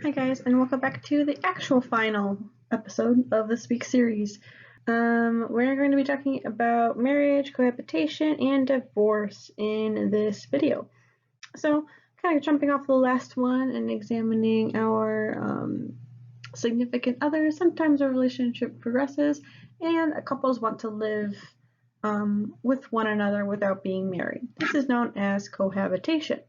Hi guys, and welcome back to the actual final episode of this week's series. We're going to be talking about marriage, cohabitation, and divorce in this video. So, kind of jumping off the last one and examining our significant others. Sometimes a relationship progresses, and couples want to live with one another without being married. This is known as cohabitation.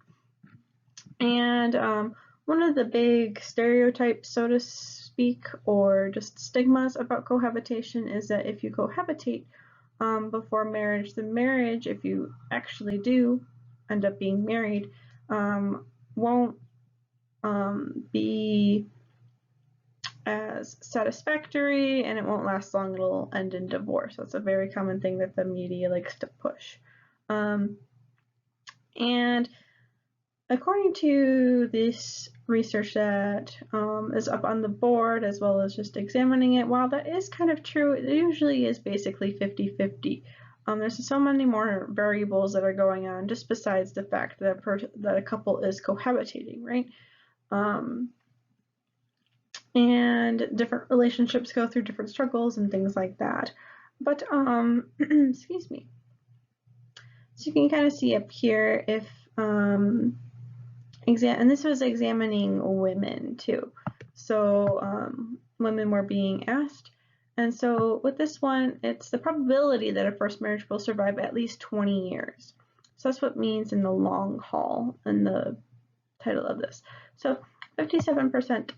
And one of the big stereotypes, so to speak, or just stigmas about cohabitation is that if you cohabitate before marriage, the marriage, if you actually do end up being married, won't be as satisfactory and it won't last long. It'll end in divorce. That's a very common thing that the media likes to push. And according to this research that is up on the board, as well as just examining it, while that is kind of true, it usually is basically 50-50. There's so many more variables that are going on just besides the fact that a couple is cohabitating, right? And different relationships go through different struggles and things like that. But, excuse me. So you can kind of see up here if, and this was examining women too. So women were being asked. And so with this one, it's the probability that a first marriage will survive at least 20 years. So that's what it means in the long haul in the title of this. So 57%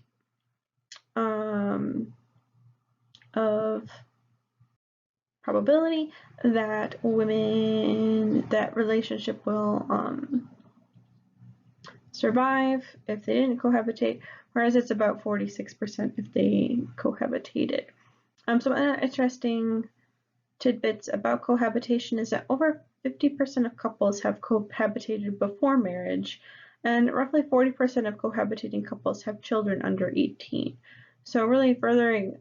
of probability that that relationship will survive if they didn't cohabitate, whereas it's about 46% if they cohabitated. Some interesting tidbits about cohabitation is that over 50% of couples have cohabitated before marriage, and roughly 40% of cohabitating couples have children under 18. So really furthering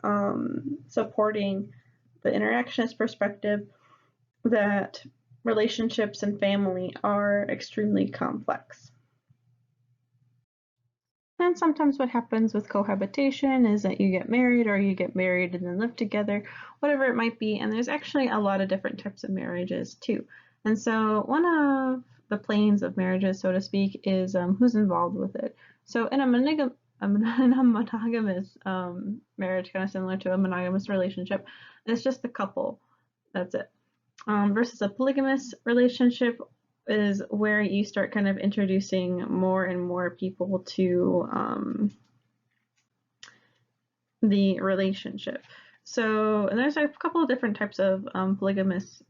supporting the interactionist perspective that relationships and family are extremely complex. And sometimes what happens with cohabitation is that you get married or you get married and then live together, whatever it might be. And there's actually a lot of different types of marriages too. And so one of the planes of marriages, so to speak, is who's involved with it. So in a monogamous marriage, kind of similar to a monogamous relationship, it's just the couple. That's it. Versus a polygamous relationship is where you start kind of introducing more and more people to the relationship. So, and there's a couple of different types of polygamous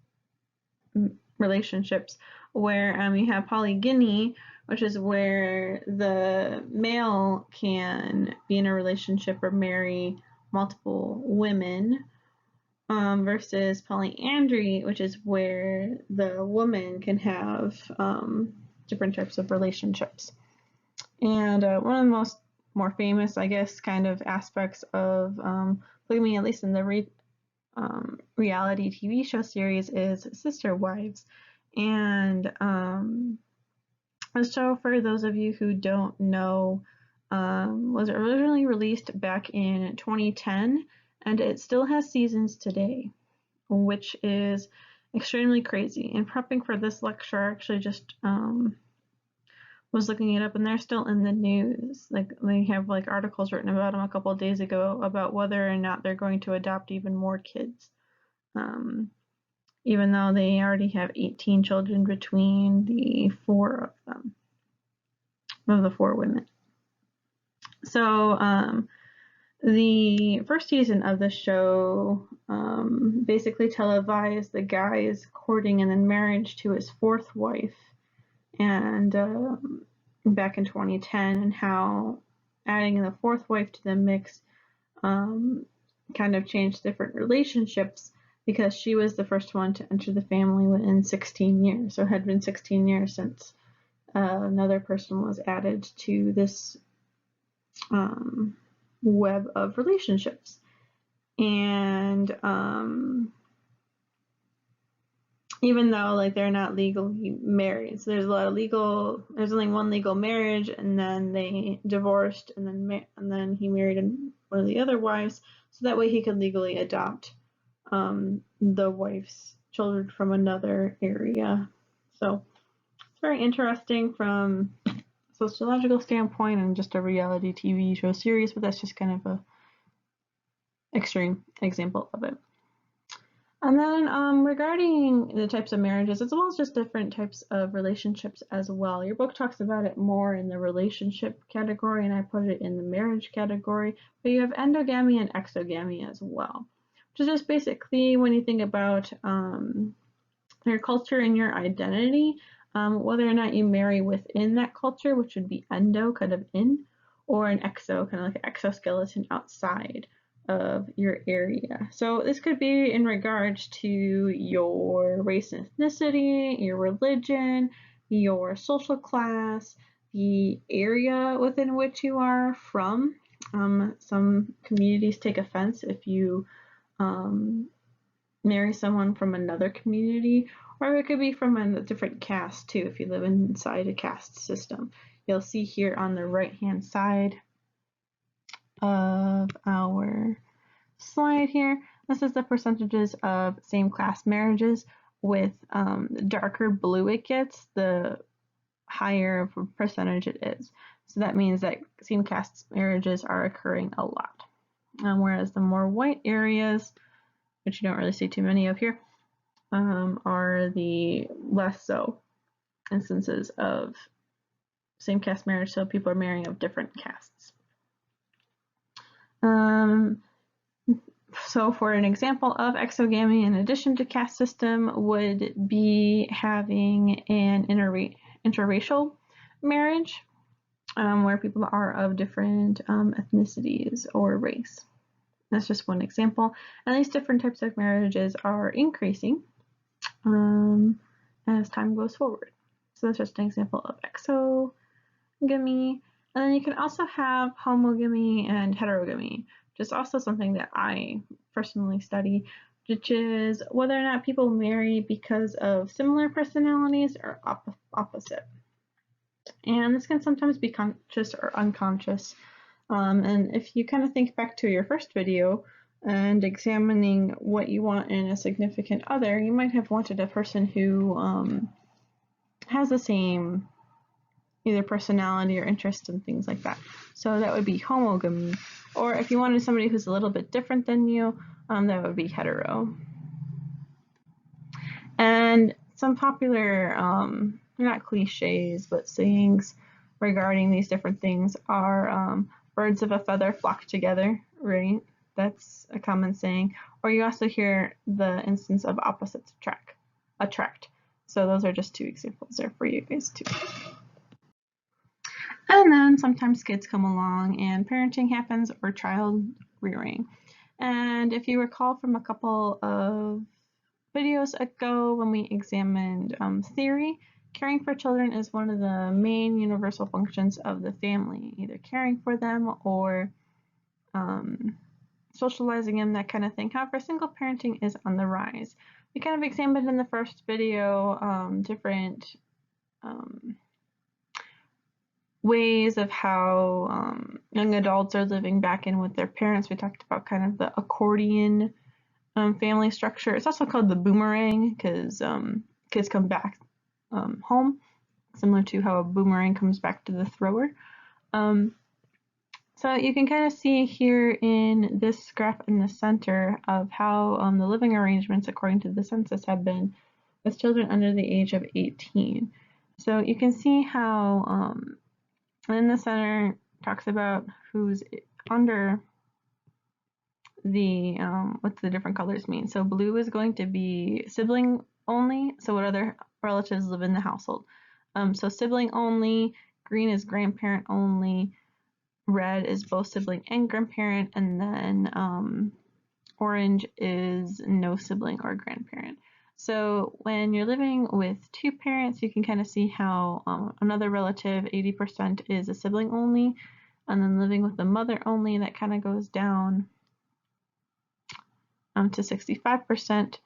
relationships where you have polygyny, which is where the male can be in a relationship or marry multiple women, versus polyandry, which is where the woman can have different types of relationships. And one of the more famous, I guess, kind of aspects of polygamy, at least in the reality TV show series, is Sister Wives. And the show, for those of you who don't know, was originally released back in 2010, and it still has seasons today, which is extremely crazy. And prepping for this lecture, I actually just was looking it up, and they're still in the news. Like, they have like articles written about them a couple of days ago about whether or not they're going to adopt even more kids, even though they already have 18 children between the four of them, of the four women. So the first season of the show basically televised the guy's courting and then marriage to his fourth wife, and back in 2010, and how adding the fourth wife to the mix kind of changed different relationships, because she was the first one to enter the family within 16 years. So it had been 16 years since another person was added to this web of relationships. And even though like they're not legally married. So there's only one legal marriage, and then they divorced, and then he married one of the other wives, so that way he could legally adopt the wife's children from another area. So it's very interesting from a sociological standpoint and just a reality TV show series, but that's just kind of a extreme example of it. And then regarding the types of marriages, as well as just different types of relationships as well. Your book talks about it more in the relationship category, and I put it in the marriage category. But you have endogamy and exogamy as well, which is just basically when you think about your culture and your identity, whether or not you marry within that culture, which would be endo, kind of in, or an exo, kind of like an exoskeleton outside of your area. So this could be in regards to your race and ethnicity, your religion, your social class, the area within which you are from. Some communities take offense if you marry someone from another community, or it could be from a different caste too if you live inside a caste system. You'll see here on the right hand side of our slide here, this is the percentages of same class marriages. With the darker blue it gets, the higher percentage it is. So that means that same caste marriages are occurring a lot. Whereas the more white areas, which you don't really see too many of here, are the less so instances of same caste marriage, so people are marrying of different castes. So for an example of exogamy, in addition to caste system, would be having an interracial marriage, where people are of different ethnicities or race. That's just one example. And these different types of marriages are increasing as time goes forward. So that's just an example of exogamy. And then you can also have homogamy and heterogamy, which is also something that I personally study, which is whether or not people marry because of similar personalities or opposite. And this can sometimes be conscious or unconscious. And if you kind of think back to your first video and examining what you want in a significant other, you might have wanted a person who has the same either personality or interest and things like that. So that would be homogamy. Or if you wanted somebody who's a little bit different than you, that would be hetero. And some popular, not cliches, but sayings regarding these different things are birds of a feather flock together, right? That's a common saying. Or you also hear the instance of opposites attract. So those are just two examples there for you guys too. And then sometimes kids come along and parenting happens, or child rearing. And if you recall from a couple of videos ago when we examined theory, caring for children is one of the main universal functions of the family, either caring for them or socializing them, that kind of thing. However, single parenting is on the rise. We kind of examined in the first video different ways of how young adults are living back in with their parents. We talked about kind of the accordion family structure. It's also called the boomerang because kids come back home, similar to how a boomerang comes back to the thrower. So you can kind of see here in this graph in the center of how the living arrangements according to the census have been with children under the age of 18. So you can see how in the center talks about who's under the what the different colors mean. So blue is going to be sibling only, so what other relatives live in the household. So sibling only, green is grandparent only, red is both sibling and grandparent, and then orange is no sibling or grandparent. So when you're living with two parents, you can kind of see how another relative, 80%, is a sibling only, and then living with the mother only, that kind of goes down to 65%,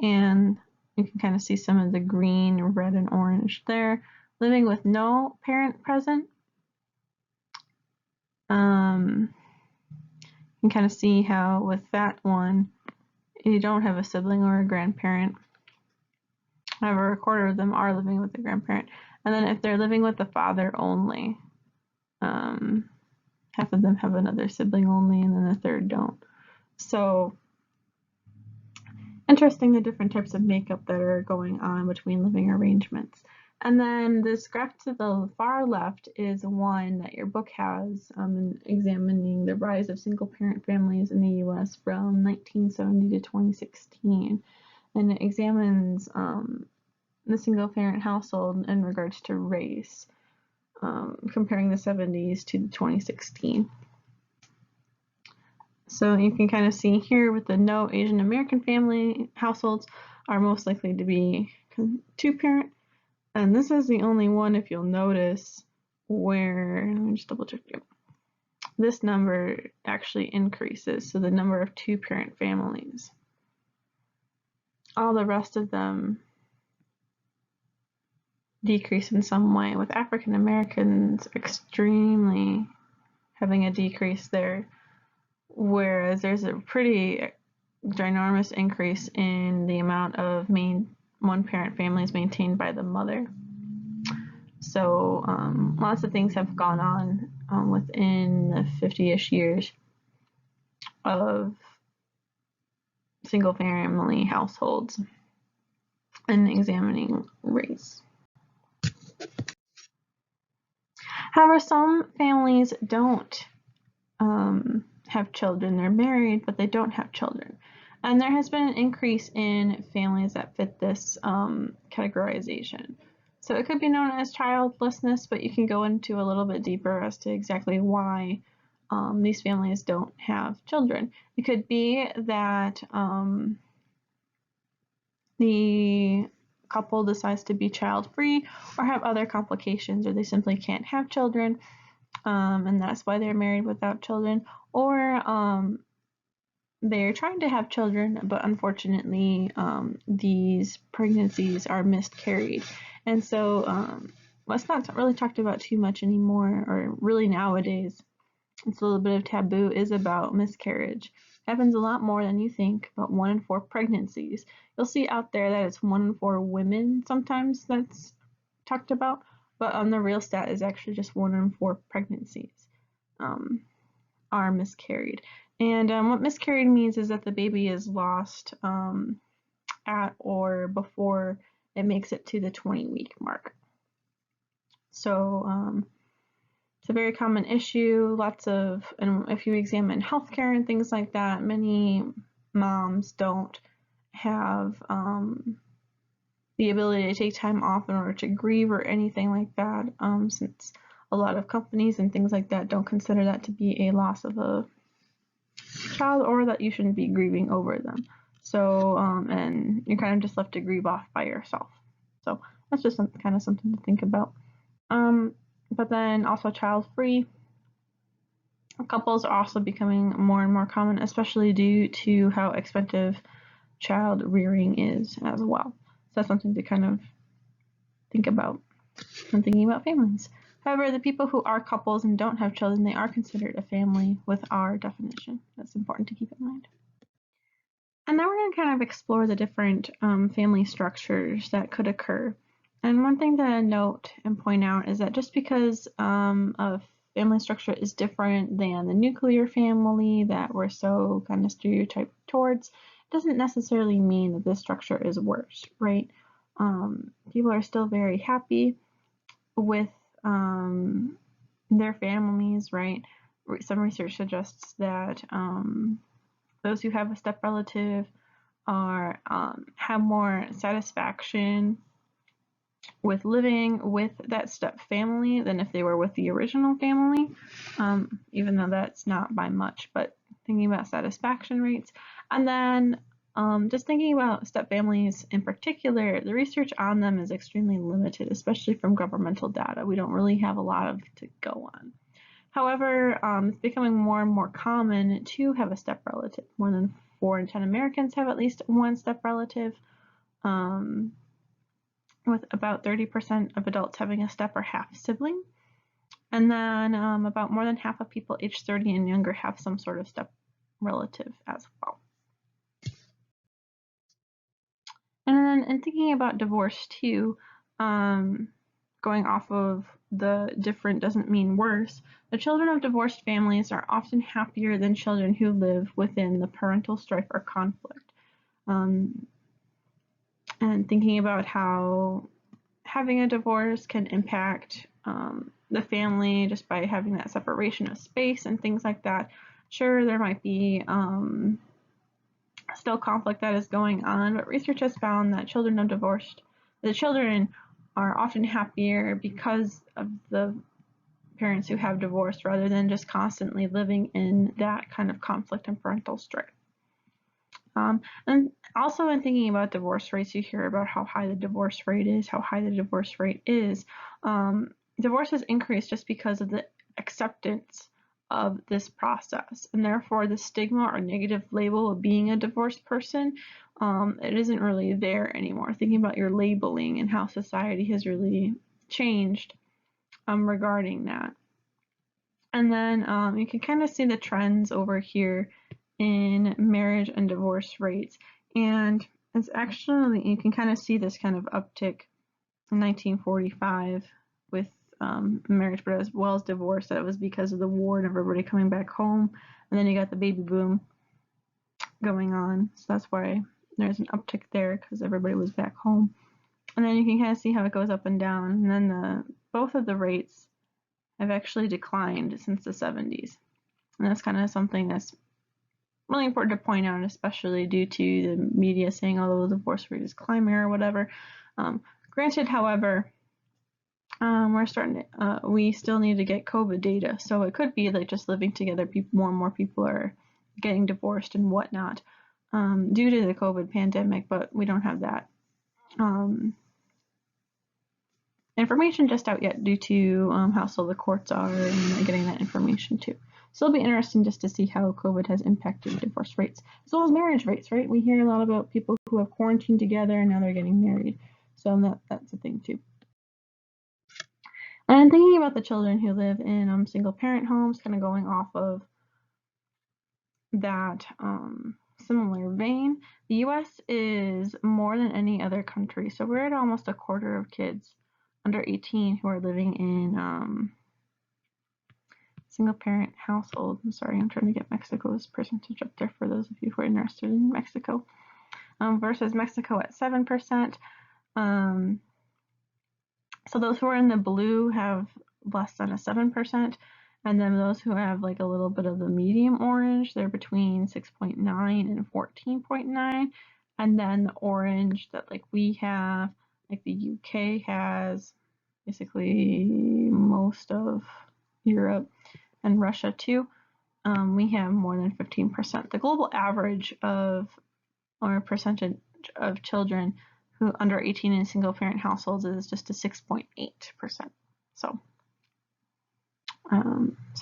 and You can kind of see some of the green, red, and orange there. Living with no parent present. You can kind of see how with that one, you don't have a sibling or a grandparent. However, a quarter of them are living with a grandparent. And then if they're living with the father only, half of them have another sibling only, and then a third don't. So interesting, the different types of makeup that are going on between living arrangements. And then this graph to the far left is one that your book has examining the rise of single-parent families in the U.S. from 1970 to 2016. And it examines the single-parent household in regards to race, comparing the 70s to the 2016. So you can kind of see here with the no Asian American family households are most likely to be two-parent. And this is the only one, if you'll notice, where, let me just double check here. This number actually increases, so the number of two-parent families. All the rest of them decrease in some way, with African Americans extremely having a decrease there, whereas there's a pretty ginormous increase in the amount of one-parent families maintained by the mother. So lots of things have gone on within the 50-ish years of single-family households and examining race. However, some families don't have children. They're married, but they don't have children. And there has been an increase in families that fit this categorization. So it could be known as childlessness, but you can go into a little bit deeper as to exactly why these families don't have children. It could be that the couple decides to be child-free or have other complications, or they simply can't have children, and that's why they're married without children, or they're trying to have children, but unfortunately these pregnancies are miscarried. And so what's not really talked about too much anymore, or really nowadays, it's a little bit of taboo, is about miscarriage. It happens a lot more than you think, about 1 in 4 pregnancies. You'll see out there that it's 1 in 4 women sometimes that's talked about, but on the real stat is actually just 1 in 4 pregnancies are miscarried. And what miscarried means is that the baby is lost at or before it makes it to the 20-week mark. So it's a very common issue. And if you examine healthcare and things like that, many moms don't have the ability to take time off in order to grieve or anything like that, since a lot of companies and things like that don't consider that to be a loss of a child, or that you shouldn't be grieving over them. So, and you're kind of just left to grieve off by yourself. So that's just kind of something to think about. But then also child-free couples are also becoming more and more common, especially due to how expensive child rearing is as well. So that's something to kind of think about when thinking about families. However, the people who are couples and don't have children, they are considered a family with our definition. That's important to keep in mind. And now we're going to kind of explore the different family structures that could occur. And one thing to note and point out is that just because a family structure is different than the nuclear family that we're so kind of stereotyped towards, doesn't necessarily mean that this structure is worse, right? People are still very happy with their families, right? Some research suggests that those who have a step relative have more satisfaction with living with that step family than if they were with the original family, even though that's not by much, but thinking about satisfaction rates. And then just thinking about step families in particular, the research on them is extremely limited, especially from governmental data. We don't really have a lot to go on. However, it's becoming more and more common to have a step relative. More than 4 in 10 Americans have at least one step relative. with about 30% of adults having a step or half sibling. And then about more than half of people aged 30 and younger have some sort of step relative as well. And then in thinking about divorce too, going off of the different doesn't mean worse, the children of divorced families are often happier than children who live within the parental strife or conflict. And thinking about how having a divorce can impact the family just by having that separation of space and things like that. Sure, there might be still conflict that is going on, but research has found that the children are often happier because of the parents who have divorced rather than just constantly living in that kind of conflict and parental strife. And also in thinking about divorce rates, you hear about how high the divorce rate is, Divorce has increased just because of the acceptance of this process, and therefore the stigma or negative label of being a divorced person, it isn't really there anymore. Thinking about your labeling and how society has really changed regarding that. And then you can kind of see the trends over here in marriage and divorce rates. And it's actually, you can kind of see this kind of uptick in 1945 with marriage, but as well as divorce. That was because of the war and everybody coming back home. And then you got the baby boom going on. So that's why there's an uptick there, because everybody was back home. And then you can kind of see how it goes up and down. And then both of the rates have actually declined since the 70s. And that's kind of something that's really important to point out, especially due to the media saying, oh, the divorce rate is climbing or whatever. Granted, however, we still need to get COVID data. So it could be like just living together, more and more people are getting divorced and whatnot due to the COVID pandemic, but we don't have that information just out yet due to how slow the courts are and getting that information too. So it'll be interesting just to see how COVID has impacted divorce rates as well as marriage rates, right? We hear a lot about people who have quarantined together and now they're getting married. So that's a thing too. And thinking about the children who live in single parent homes, kind of going off of that similar vein, the US is more than any other country. So we're at almost a quarter of kids under 18 who are living in single parent household. I'm sorry, I'm trying to get Mexico's percentage up there for those of you who are interested in Mexico. Versus Mexico at 7%. So those who are in the blue have less than a 7%, and then those who have like a little bit of the medium orange, they're between 6.9 and 14.9, and then the orange that like we have, like the UK has, basically most of Europe and Russia too, we have more than 15%. The global average of, or percentage of children who under 18 in single parent households is just a 6.8%. So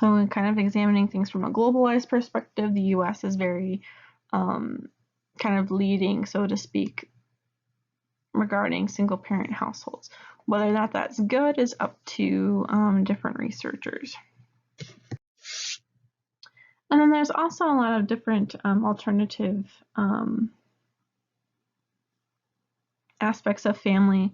in kind of examining things from a globalized perspective, the US is very kind of leading, so to speak, regarding single parent households. Whether or not that's good is up to different researchers. And then there's also a lot of different alternative aspects of family,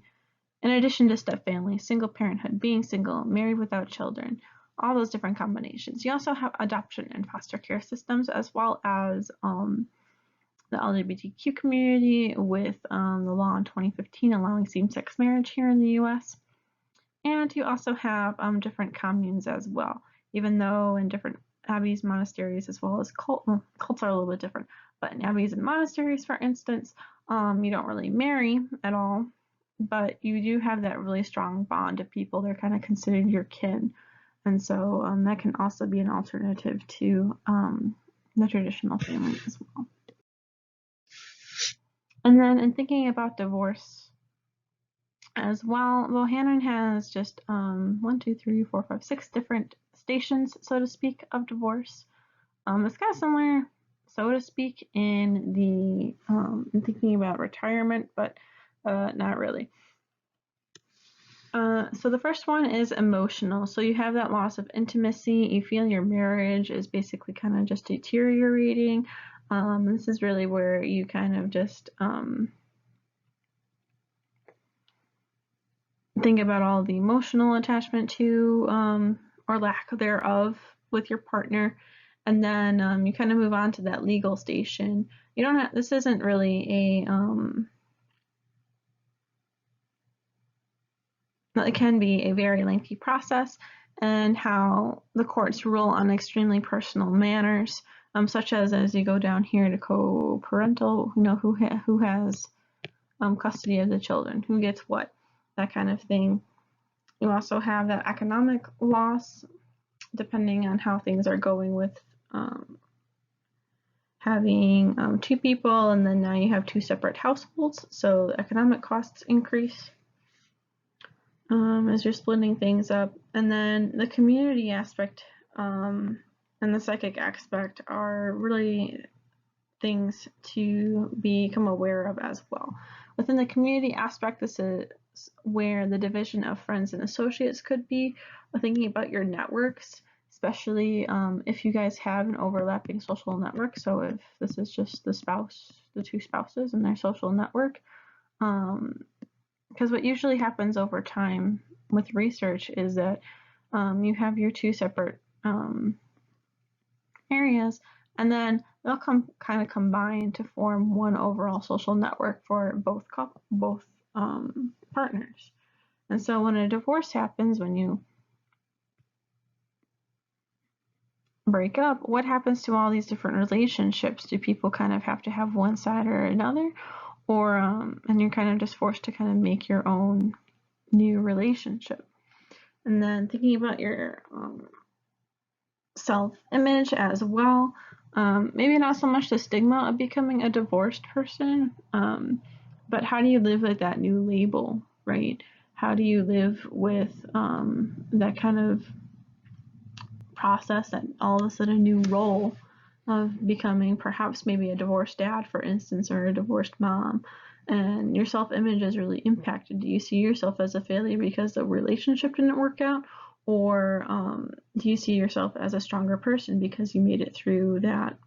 in addition to step family, single parenthood, being single, married without children, all those different combinations. You also have adoption and foster care systems, as well as the LGBTQ community with the law in 2015 allowing same-sex marriage here in the US. And you also have different communes as well, even though in different abbeys, monasteries, as well as cults are a little bit different, but in abbeys and monasteries, for instance, you don't really marry at all, but you do have that really strong bond of people. They're kind of considered your kin. And so that can also be an alternative to the traditional family as well. And then in thinking about divorce as well, Bohannon has just 6 different stations, so to speak, of divorce. It's kind of similar, so to speak, in the in thinking about retirement, but Not really. So the first one is emotional. So you have that loss of intimacy. You feel your marriage is basically kind of just deteriorating. This is really where you kind of just think about all the emotional attachment to or lack thereof with your partner, and then you kind of move on to that legal station. You don't have, this isn't really a it can be a very lengthy process, and how the courts rule on extremely personal matters, such as you go down here to co-parental, who has custody of the children, who gets what, that kind of thing. You also have that economic loss, depending on how things are going with having two people, and then now you have two separate households, so the economic costs increase as you're splitting things up. And then the community aspect and the psychic aspect are really things to become aware of as well. Within the community aspect, this is where the division of friends and associates could be, thinking about your networks, especially if you guys have an overlapping social network. So if this is just the two spouses and their social network, because what usually happens over time with research is that you have your two separate areas, and then they'll kind of combine to form one overall social network for both partners. And so when a divorce happens, when you break up, what happens to all these different relationships? Do people kind of have to have one side or another, or and you're kind of just forced to kind of make your own new relationship? And then thinking about your self-image as well. Maybe not so much the stigma of becoming a divorced person, but how do you live with that new label, right? How do you live with that kind of process, that all of a sudden new role of becoming perhaps maybe a divorced dad, for instance, or a divorced mom, and your self-image is really impacted? Do you see yourself as a failure because the relationship didn't work out, or do you see yourself as a stronger person because you made it through that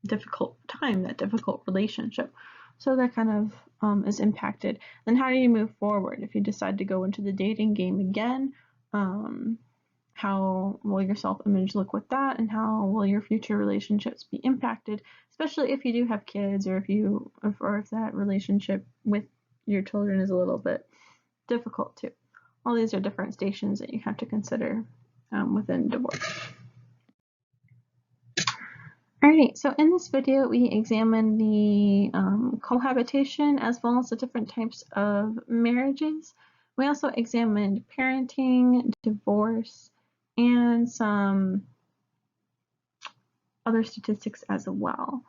difficult time, that difficult relationship? So that kind of is impacted. Then how do you move forward if you decide to go into the dating game again? How will your self-image look with that, and how will your future relationships be impacted, especially if you do have kids, or if that relationship with your children is a little bit difficult too. All these are different stations that you have to consider within divorce. Alright, so in this video we examined the cohabitation as well as the different types of marriages. We also examined parenting, divorce, and some other statistics as well.